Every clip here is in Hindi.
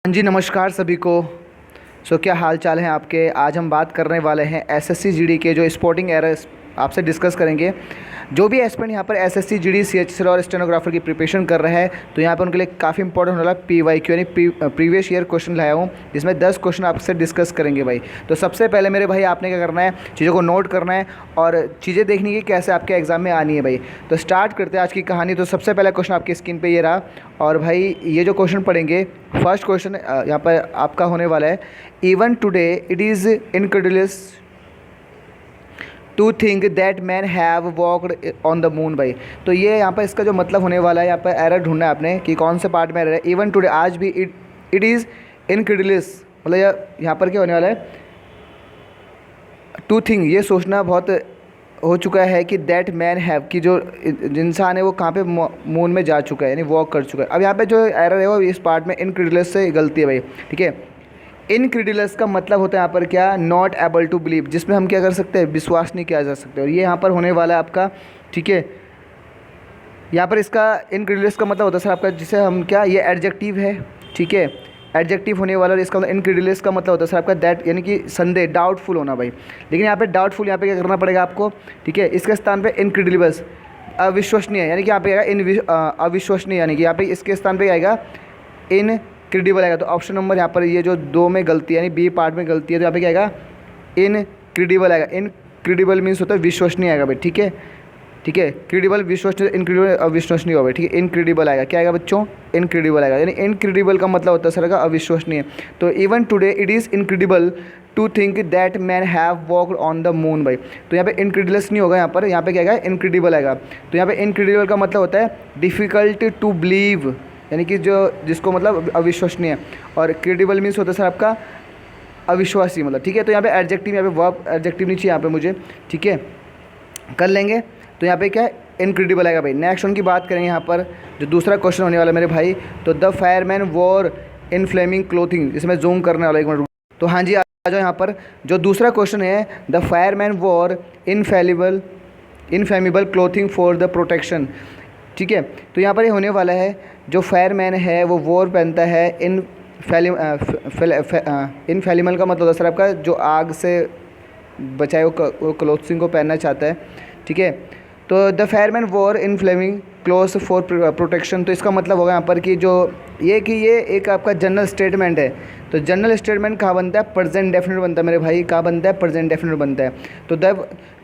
हाँ जी, नमस्कार सभी को। क्या हाल चाल है आपके। आज हम बात करने वाले हैं एसएससी जीडी के जो स्पोर्टिंग एरर्स आपसे डिस्कस करेंगे। जो भी एस्पिरेंट यहाँ पर एसएससी जीडी सीएचएसएल और स्टेनोग्राफर की प्रिपरेशन कर रहे हैं तो यहाँ पर उनके लिए काफ़ी इंपॉर्टेंट होने वाला पीवाईक्यू यानी प्रीवियस ईयर क्वेश्चन लाया हूँ, जिसमें 10 क्वेश्चन आपसे डिस्कस करेंगे भाई। तो सबसे पहले मेरे भाई आपने क्या करना है, चीज़ों को नोट करना है और चीज़ें देखनी है कैसे आपके एग्जाम में आनी है भाई। तो स्टार्ट करते हैं आज की कहानी। तो सबसे पहला क्वेश्चन आपकी स्क्रीन पर ये रहा और भाई ये जो क्वेश्चन पढ़ेंगे, फर्स्ट क्वेश्चन यहाँ पर आपका होने वाला है, even today it is incredible to think that man have walked on the moon भाई। तो ये यहाँ पर इसका जो मतलब होने वाला है, यहाँ पर एरर ढूंढना है आपने कि कौन से पार्ट में एरर है। इवन टुडे आज भी इट इज़ इनक्रेडिबल, मतलब यहाँ पर क्या होने वाला है, टू थिंक ये सोचना बहुत हो चुका है कि दैट मैन हैव कि जो इंसान है वो कहाँ पे मून में जा चुका है यानी वॉक कर चुका है। अब यहाँ पे जो एरर है वो इस पार्ट में इनक्रेडिबल से गलती है भाई, ठीक है। इनक्रेडिबल का मतलब होता है यहाँ पर क्या, नॉट एबल टू बिलीव, जिसमें हम क्या कर सकते हैं, विश्वास नहीं किया जा सकता। और ये यहाँ पर होने वाला है आपका, ठीक है। यहाँ पर इसका इनक्रेडिबल का मतलब होता है सर आपका, जिसे हम क्या, ये एडजेक्टिव है, ठीक है, एडजेक्टिव होने वाला। और इसका मतलब इनक्रेडिबल का मतलब होता है सर आपका दैट, यानी कि संदेह, डाउटफुल होना भाई। लेकिन यहाँ पे डाउटफुल यहाँ पे क्या करना पड़ेगा आपको, ठीक है। इसके स्थान पे इनक्रेडिबल, अविश्वसनीय, यानी कि यहाँ पे आएगा अविश्वसनीय, यानी कि यहाँ पे इसके स्थान पे आएगा इनक्रेडिबल आएगा। तो ऑप्शन नंबर यहाँ पर ये जो 2 में गलती है यानी बी पार्ट में गलती है, तो यहाँ पे क्या आएगा, इनक्रेडिबल आएगा। इनक्रेडिबल मीन्स होता है विश्वसनीय आएगा भाई, ठीक है, ठीक है। क्रेडिबल विश्वसनीय, इनक्रेडिबल अविश्वसनीय होगा, ठीक है। इनक्रेडिबल आएगा, क्या आएगा बच्चों, इनक्रेडिबल आएगा। यानी इनक्रेडिबल का मतलब होता है सर का अविश्वसनीय। तो even today it is incredible to think that man have walked on the moon भाई। तो यहाँ पे इनक्रेडिबल्स नहीं होगा, यहाँ पे क्या आएगा, इनक्रेडिबल आएगा। तो यहाँ पे इनक्रेडिबल का मतलब होता है डिफ़िकल्ट टू बिलीव, यानी कि जो जिसको मतलब अविश्वसनीय। और क्रेडिबल मीन्स होता है सर आपका अविश्वासी, मतलब, ठीक है। तो यहाँ पे एडजेक्टिव, यहाँ पे वर्ब एडजेक्टिव नहीं चाहिए यहाँ पे मुझे, ठीक है, कर लेंगे। तो यहाँ पे क्या है, इनक्रेडिबल आएगा भाई। नेक्स्ट उनकी बात करेंगे यहाँ पर, जो दूसरा क्वेश्चन होने वाला है मेरे भाई, तो the fireman wore in flaming clothing, इसमें जूम करने वाला, एक मिनट। तो हाँ जी, आ जाओ यहाँ पर। जो दूसरा क्वेश्चन है, the fireman war inflammable clothing for the protection, ठीक है। तो यहाँ पर ये होने वाला है, जो फायरमैन है वो वॉर पहनता है इनफेलिबल का मतलब होता है सर आपका जो आग से बचाए वो क्लोथिंग को पहनना चाहता है, ठीक है। तो the fireman wore in flaming cloth for protection, तो इसका मतलब होगा यहाँ पर कि ये एक आपका जनरल स्टेटमेंट है। तो जनरल स्टेटमेंट कहाँ बनता है, प्रेजेंट डेफिनेट बनता है मेरे भाई, कहाँ बनता है, प्रेजेंट डेफिनेट बनता है। तो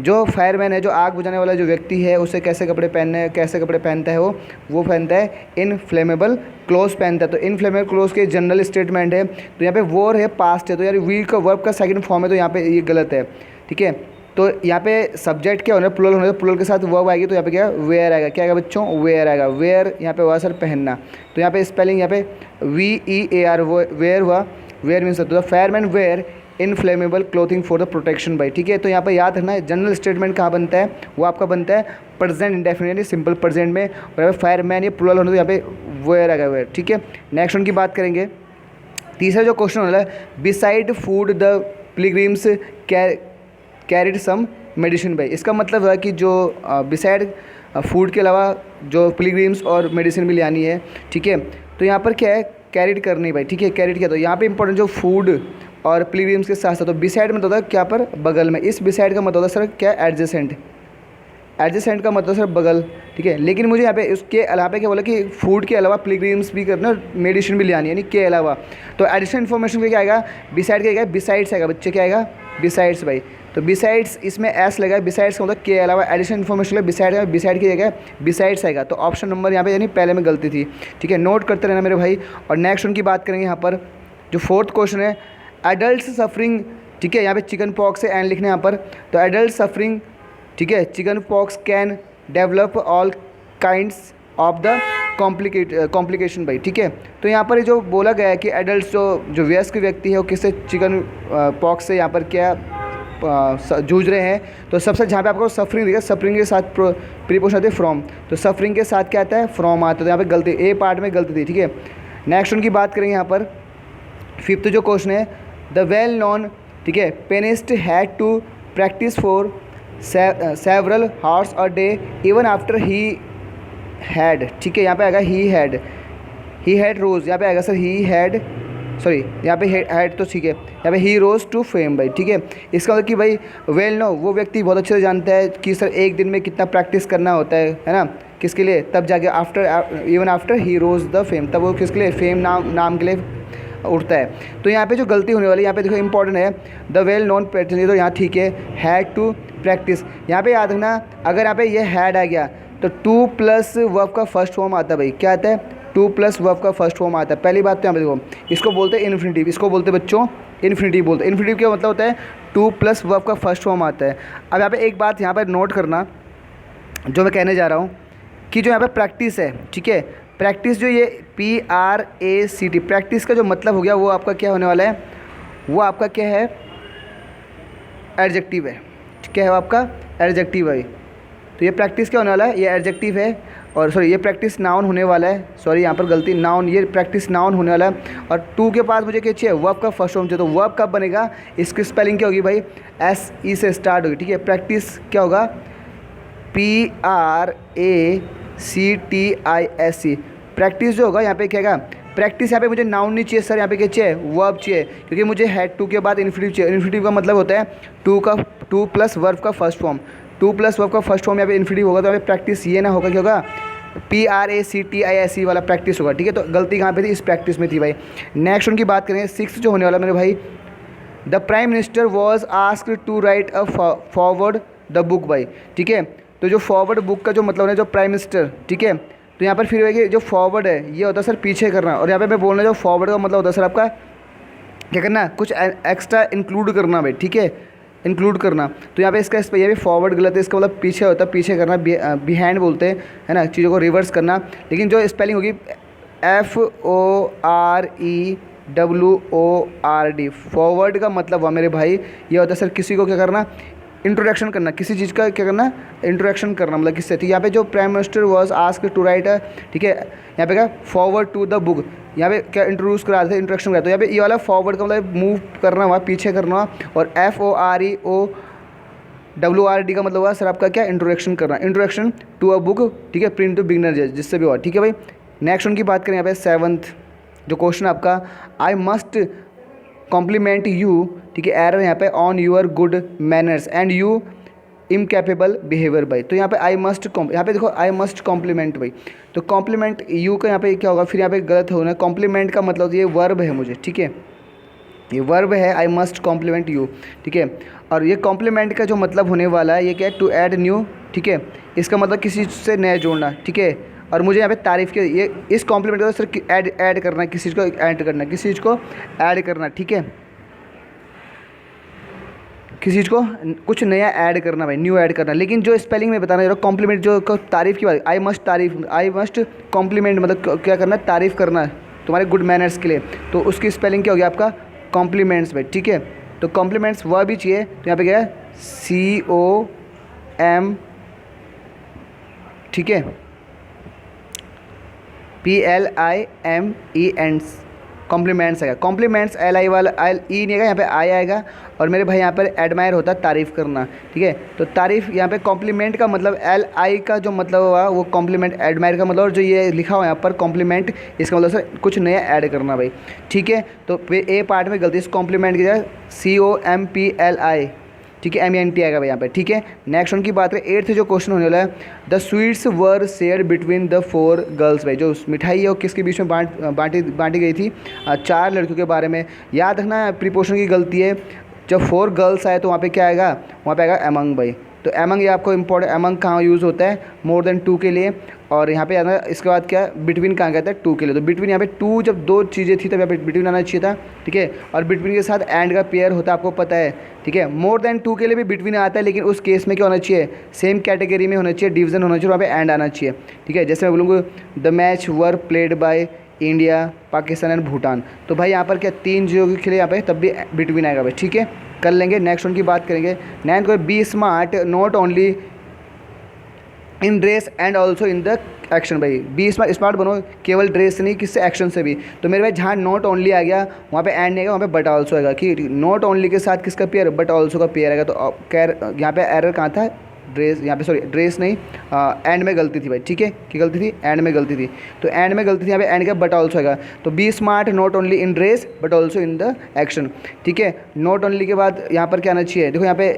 जो फायरमैन है, जो आग बुझाने वाला जो व्यक्ति है, उसे कैसे कपड़े पहनता है वो पहनता है इनफ्लेमेबल क्लोथ पहनता है। तो इनफ्लेमेबल क्लोथ के जनरल स्टेटमेंट है। तो यहाँ पे वॉर है, पास्ट है, तो यार वी का वर्ब का सेकंड फॉर्म है, तो यहाँ पे ये गलत है, ठीक है। तो यहाँ पे सब्जेक्ट क्या होना है, प्लुरल होना है, तो प्लुरल के साथ वर्ब आएगी, तो यहाँ पे क्या वेयर आएगा, क्या आएगा बच्चों, वेयर आएगा। वेयर यहाँ पे हुआ सर पहनना, तो यहाँ पे स्पेलिंग यहाँ पे VEAR वेयर हुआ, वेयर मीन्स तो fireman wear inflammable clothing for the protection भाई, ठीक है। तो यहाँ पे याद रखना है जनरल स्टेटमेंट कहाँ बनता है, वो आपका बनता है प्रेजेंट इंडेफिनिट यानी सिंपल प्रेजेंट में। और यहाँ पे फायरमैन ये प्लुरल होना, तो यहाँ पे वेयर आएगा, वेयर, ठीक है। नेक्स्ट उनकी बात करेंगे। तीसरा जो क्वेश्चन होना है, beside food the pilgrims carried some medicine भाई। इसका मतलब है कि जो बिसाइड फूड के अलावा जो पिलग्रिम्स और मेडिसिन भी ले आनी है, ठीक है। तो यहाँ पर क्या है, कैरिड करनी भाई, ठीक है, कैरिड किया। तो यहाँ पे इंपॉर्टेंट जो फूड और पिलग्रिम्स के साथ साथ, तो बिसाइड में तो होता है क्या पर, बगल में। इस बिसाइड का मतलब होता है सर क्या, एडजेसेंट का मतलब सर बगल, ठीक है। लेकिन मुझे यहाँ पे उसके अलावा क्या बोला कि फूड के अलावा पिलग्रिम्स भी करना, मेडिसिन भी ले आनी है, यानी के अलावा। तो एडिशनल इन्फॉर्मेशन क्या आएगा, बिसाइड क्या आएगा, बिसाइड्स आएगा बच्चे, क्या आएगा, बिसाइड्स भाई। तो बिसाइड्स इसमें एस लगा, बिसाइड्स का मतलब के अलावा, एडिशनल इन्फॉर्मेशन लगा बिसाइड की जगह बिसाइड्स आएगा। तो ऑप्शन नंबर यहाँ पे यानी पहले में गलती थी, ठीक है, नोट करते रहना मेरे भाई। और नेक्स्ट उनकी बात करेंगे यहाँ पर, जो फोर्थ क्वेश्चन है, एडल्ट सफरिंग, ठीक है। यहाँ पे चिकन पॉक्स से एंड लिखने यहाँ पर, तो एडल्ट सफरिंग, ठीक है, chicken pox can develop all kinds of the complication भाई, ठीक है। तो यहाँ पर जो बोला गया है कि एडल्ट जो वयस्क व्यक्ति है वो किससे चिकन पॉक्स से यहाँ पर क्या जूझ रहे हैं। तो सबसे जहाँ पे आपको सफरिंग दिखेगा, सफरिंग के साथ प्रीपोजिशन आती है फ्रॉम, तो सफरिंग के साथ क्या आता है, फ्रॉम आता है। तो यहाँ पे गलती, ए पार्ट में गलती थी, ठीक है। नेक्स्ट उनकी बात करेंगे यहाँ पर, फिफ्थ जो क्वेश्चन है, द वेल नॉन, ठीक है, pianist had to practice for several hours a day even after he had, ठीक है। यहाँ पे आएगा ही हैड रोज, यहाँ पे आएगा सर ही हैड सॉरी यहाँ पे हैड तो ठीक है, यहाँ पे ही रोज टू फेम भाई, ठीक है। इसका मतलब कि भाई वेल नो, वो व्यक्ति बहुत अच्छे से जानता है कि सर एक दिन में कितना प्रैक्टिस करना होता है ना, किसके लिए, तब जाके after even after he rose the fame, तब वो किसके लिए, फेम नाम के लिए उठता है। तो यहाँ पे जो गलती होने वाली है यहाँ पे देखो इंपॉर्टेंट है, द वेल नोन पर्सन, तो यहाँ ठीक है, हैड टू प्रैक्टिस। यहाँ पे याद रखना, अगर यहाँ पे ये हैड आ गया तो टू प्लस वर्ब का फर्स्ट फॉर्म आता है भाई, क्या आता है, टू प्लस वर्ब का फर्स्ट फॉर्म आता है। पहली बात तो यहाँ पे देखो, इसको बोलते हैं इन्फिनिटिव, इसको बोलते हैं बच्चों इन्फिनिटिव बोलते हैं। इन्फिनिटिव क्या मतलब होता है, टू प्लस वर्ब का फर्स्ट फॉर्म आता है। अब यहाँ पे एक बात यहाँ पर नोट करना, जो मैं कहने जा रहा हूँ कि जो यहाँ पे प्रैक्टिस है, ठीक है, प्रैक्टिस जो ये PRACT, प्रैक्टिस का जो मतलब हो गया वो आपका क्या होने वाला है, वो आपका क्या है, एडजेक्टिव है। क्या है वो आपका, एडजेक्टिव है। तो ये प्रैक्टिस क्या होने वाला है, ये एडजेक्टिव है, और सॉरी ये प्रैक्टिस नाउन होने वाला है, सॉरी यहाँ पर गलती, नाउन, ये प्रैक्टिस नाउन होने वाला है। और टू के पास मुझे क्या चाहिए, वर्ब का फर्स्ट फॉर्म चाहिए। तो वर्ब कब बनेगा, इसकी स्पेलिंग क्या होगी भाई, SE से स्टार्ट होगी, ठीक है। प्रैक्टिस क्या होगा, PRACTISE, प्रैक्टिस जो होगा यहाँ पे क्या होगा, प्रैक्टिस। यहाँ पे मुझे नाउन नहीं चाहिए सर, यहाँ पे क्या चाहिए, वर्ब चाहिए, क्योंकि मुझे हैड टू के बाद इन्फिनिटिव चाहिए। इन्फिनिटिव का मतलब होता है टू प्लस वर्ब का first form, two plus verb का फर्स्ट फॉर्म यहाँ पे इन्फिनिटिव होगा। तो यहाँ पे प्रैक्टिस ये ना होगा, क्या होगा, PRACTISE वाला प्रैक्टिस होगा, ठीक है। तो गलती कहाँ पे थी, इस प्रैक्टिस में थी भाई। नेक्स्ट उनकी बात करेंगे, 6 जो होने वाला मेरे भाई, the prime minister was asked to write a forward the book भाई, ठीक है। तो जो फॉरवर्ड बुक का जो मतलब है, जो प्राइम मिनिस्टर, ठीक है, तो यहाँ पर फिर है कि जो फॉरवर्ड है ये होता है सर पीछे करना, और यहाँ पे मैं बोलना जो फॉरवर्ड का मतलब होता है सर आपका क्या करना, कुछ एक्स्ट्रा इंक्लूड करना भाई, ठीक है, इंक्लूड करना। तो यहाँ पे इसका ये भी फॉरवर्ड गलत है, इसका मतलब पीछे होता है, पीछे करना, बिहाइंड बोलते हैं, है ना, चीज़ों को रिवर्स करना। लेकिन जो स्पेलिंग होगी FOREWORD, फॉरवर्ड का मतलब हुआ मेरे भाई ये होता है सर किसी को क्या करना, इंट्रोडक्शन करना, किसी चीज़ का क्या करना, इंट्रोडक्शन करना, मतलब किससे। तो यहाँ पे जो prime minister was asked to write, ठीक है, यहाँ पे क्या फॉरवर्ड टू द बुक, यहाँ पे क्या इंट्रोड्यूस करा थे, इंट्रोडक्शन करा। तो यहाँ पे ये वाला फॉरवर्ड का मतलब मूव करना हुआ, पीछे करना हुआ, और FOREWORD का मतलब हुआ सर आपका क्या, इंट्रोडक्शन करना, इंट्रोडक्शन टू अ बुक, ठीक है, प्रिंट टू बिगनर, जिससे भी हुआ, ठीक है भाई। नेक्स्ट उनकी बात करें यहाँ पे 7th जो क्वेश्चन आपका, आई मस्ट कॉम्प्लीमेंट यू, ठीक है, एरर यहाँ पे on your good manners and you incapable behaviour भाई। तो यहाँ पे आई मस्ट, यहाँ पे देखो आई मस्ट कॉम्प्लीमेंट भाई, तो कॉम्प्लीमेंट यू का यहाँ पे क्या होगा, फिर यहाँ पे गलत होना है, कॉम्प्लीमेंट का मतलब ये वर्ब है मुझे, ठीक है, ये वर्ब है, आई मस्ट कॉम्प्लीमेंट यू, ठीक है। और ये कॉम्प्लीमेंट का जो मतलब होने वाला है ये क्या है, टू ऐड न्यू, ठीक है, इसका मतलब किसी से नया जोड़ना, ठीक है। और मुझे यहाँ पे तारीफ़ की, ये इस कॉम्प्लीमेंट का सिर्फ ऐड करना है, किसी चीज़ को ऐड करना है, किसी चीज़ को ऐड करना, ठीक है, किसी चीज़ को कुछ नया ऐड करना भाई, न्यू ऐड करना। लेकिन जो स्पेलिंग में बताना, कॉम्प्लीमेंट जो तारीफ़ की बात, आई मस्ट कॉम्प्लीमेंट मतलब क्या करना है, तारीफ़ करना है तुम्हारे गुड मैनर्स के लिए, तो उसकी स्पेलिंग क्या हो गया आपका, कॉम्प्लीमेंट्स भाई, ठीक है। तो कॉम्प्लीमेंट्स वह भी चाहिए, तो यहाँ पे क्या है, COM, ठीक है, PLIMENTS, कॉम्प्लीमेंट्स आएगा, कॉम्प्लीमेंट्स LI वाला ई नहीं आएगा, यहाँ पे आई आएगा। और मेरे भाई यहाँ पर एडमायर होता है तारीफ़ करना, ठीक है। तो तारीफ़ यहाँ पे कॉम्प्लीमेंट का मतलब LI का जो मतलब हुआ वो कॉम्प्लीमेंट, एडमायर का मतलब, और जो ये लिखा हुआ यहाँ पर कॉम्प्लीमेंट, इसका मतलब सर कुछ नया ऐड करना भाई, ठीक है। तो ए पार्ट में गलती, इस कॉम्प्लीमेंट की जगह COMPLI, ठीक है, MENT आएगा भाई यहाँ पे, ठीक है। नेक्स्ट उनकी बात करें 8th जो क्वेश्चन होने वाला है, the sweets were share between the 4 girls भाई, जो मिठाई है वो किसके बीच में बांटी गई थी, 4 लड़कियों के बारे में। याद रखना प्रीपोजिशन की गलती है, जब 4 गर्ल्स आए तो वहाँ पे क्या आएगा, वहाँ पे आएगा अमंग भाई। तो अमंग ये आपको इंपॉर्टेंट, अमंग कहाँ यूज़ होता है, मोर देन 2 के लिए, और यहाँ पे आना, इसके बाद क्या बिटवीन कहाँ कहता है, 2 के लिए। तो बिटवीन यहाँ पे 2 जब 2 चीज़ें थी तब यहाँ पे बिटवीन आना चाहिए था, ठीक है। और बिटवीन के साथ एंड का पेयर होता है, आपको पता है, ठीक है। मोर देन 2 के लिए भी बिटवीन आता है, लेकिन उस केस में क्या होना चाहिए, सेम कैटेगरी में होना चाहिए, डिवीजन होना चाहिए, वहाँ पे एंड आना चाहिए, ठीक है। जैसे मैं बोलूँगा the match were played by India, Pakistan and Bhutan, तो भाई यहाँ पर क्या 3 जो खेले यहाँ पे, तब भी बिटवीन आएगा भाई, ठीक है, कर लेंगे। नेक्स्ट उनकी बात करेंगे 9th को, be smart not only in dress and also in the action भाई, बी स्मार्ट बनो केवल ड्रेस से नहीं, किससे, एक्शन से भी। तो मेरे भाई जहाँ नॉट ओनली आ गया वहाँ पे एंड नहीं आएगा, वहाँ पे बट ऑल्सो आएगा, कि नॉट ओनली के साथ किसका पेयर, बट ऑल्सो का पेयर आएगा। तो यहाँ पे एरर कहाँ था, ड्रेस यहाँ पे, सॉरी ड्रेस नहीं, एंड में गलती थी भाई, ठीक है, क्या गलती थी, एंड में गलती थी, तो एंड में गलती थी, यहाँ पे एंड का बट ऑल्सो आएगा, तो be smart not only in dress but also in the action, ठीक है। नॉट ओनली के बाद यहाँ पर क्या आना चाहिए, देखो यहाँ पे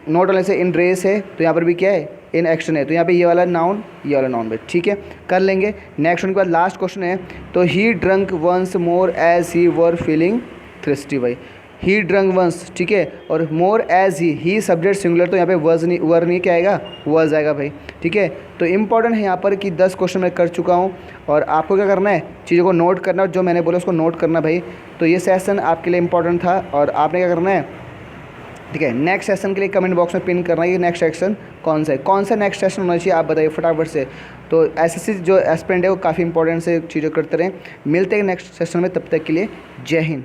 not only say in dress है, तो यहाँ पर भी क्या है, इन एक्शन है, तो यहाँ पे ये वाला नाउन, ये वाला नाउन भाई, ठीक है, कर लेंगे। नेक्स्ट उनके बाद लास्ट क्वेश्चन है, तो he drunk once more as he were feeling thirsty भाई, ही ड्रंक वंस, ठीक है, और more as he subject singular, तो यहाँ पे वर्ज नहीं, वर नहीं, क्या आएगा, वर्ज आएगा भाई, ठीक है। तो इंपॉर्टेंट है यहाँ पर कि 10 क्वेश्चन मैं कर चुका हूँ, और आपको क्या करना है, चीज़ों को नोट करना, जो मैंने बोला उसको नोट करना भाई। तो ये सेशन आपके लिए इंपॉर्टेंट था, और आपने क्या करना है, ठीक है, नेक्स्ट सेशन के लिए कमेंट बॉक्स में पिन करना है कि नेक्स्ट सेशन कौन सा है, कौन सा नेक्स्ट सेशन होना चाहिए, आप बताइए फटाफट से। तो एसएससी जो एस्पिरेंट है वो काफ़ी इंपॉर्टेंट से चीज़ें करते रहें। मिलते हैं नेक्स्ट सेशन में, तब तक के लिए जय हिंद।